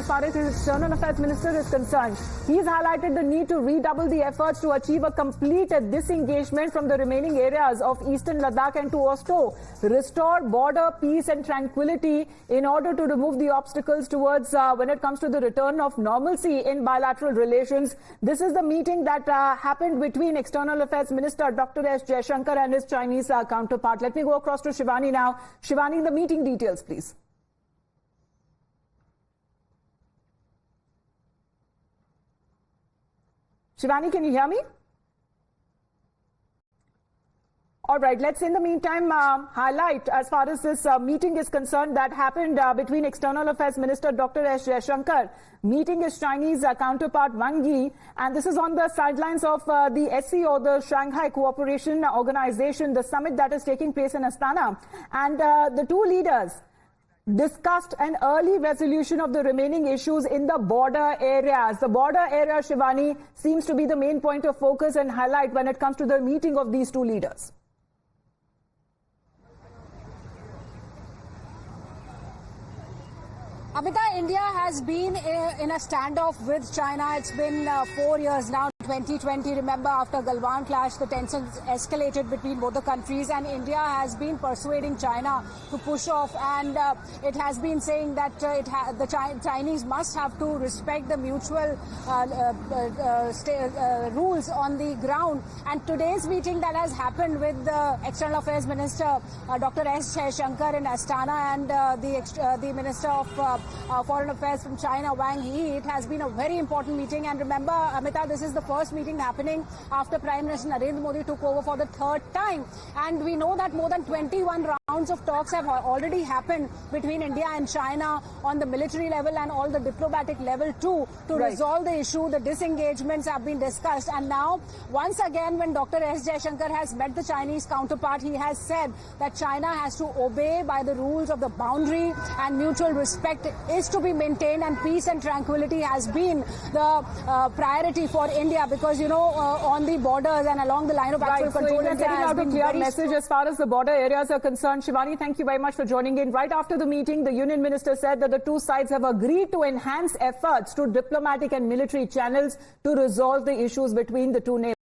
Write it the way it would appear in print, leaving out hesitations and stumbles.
far as his External Affairs Minister is concerned. He's highlighted the need to redouble the efforts to achieve a complete disengagement from the remaining areas of eastern Ladakh and to also restore border peace and tranquility in order to remove the obstacles towards when it comes to the return of normalcy in bilateral relations. This is the meeting that happened between External Affairs Minister Dr. S. Jaishankar and his Chinese counterpart. Let me go across to Shivani now. Shivani, the meeting details, please. Shivani, can you hear me? All right, let's in the meantime highlight as far as this meeting is concerned that happened between External Affairs Minister Dr. S. Jaishankar meeting his Chinese counterpart Wang Yi, and this is on the sidelines of the SCO, the Shanghai Cooperation Organization, the summit that is taking place in Astana. And the two leaders discussed an early resolution of the remaining issues in the border areas. The border area, Shivani, seems to be the main point of focus and highlight when it comes to the meeting of these two leaders. Amita, India has been in a standoff with China. It's been 4 years now. 2020, remember, after Galwan clash, the tensions escalated between both the countries, and India has been persuading China to push off, and it has been saying that the Chinese must have to respect the mutual rules on the ground. And today's meeting that has happened with the External Affairs Minister Dr. S. Jaishankar in Astana and the Minister of Foreign Affairs from China, Wang Yi, it has been a very important meeting. And remember, Amita, this is the first meeting happening after Prime Minister Narendra Modi took over for the third time, and we know that more than 21 rounds of talks have already happened between India and China on the military level and all the diplomatic level too to resolve the issue. The disengagements have been discussed, and now once again when Dr. S. Jaishankar has met the Chinese counterpart, he has said that China has to obey by the rules of the boundary and mutual respect is to be maintained, and peace and tranquility has been the priority for India, because you know on the borders and along the line of actual control, India has been a clear message as far as the border areas are concerned. Shivani, thank you very much for joining in. Right after the meeting, the Union Minister said that the two sides have agreed to enhance efforts to diplomatic and military channels to resolve the issues between the two nations.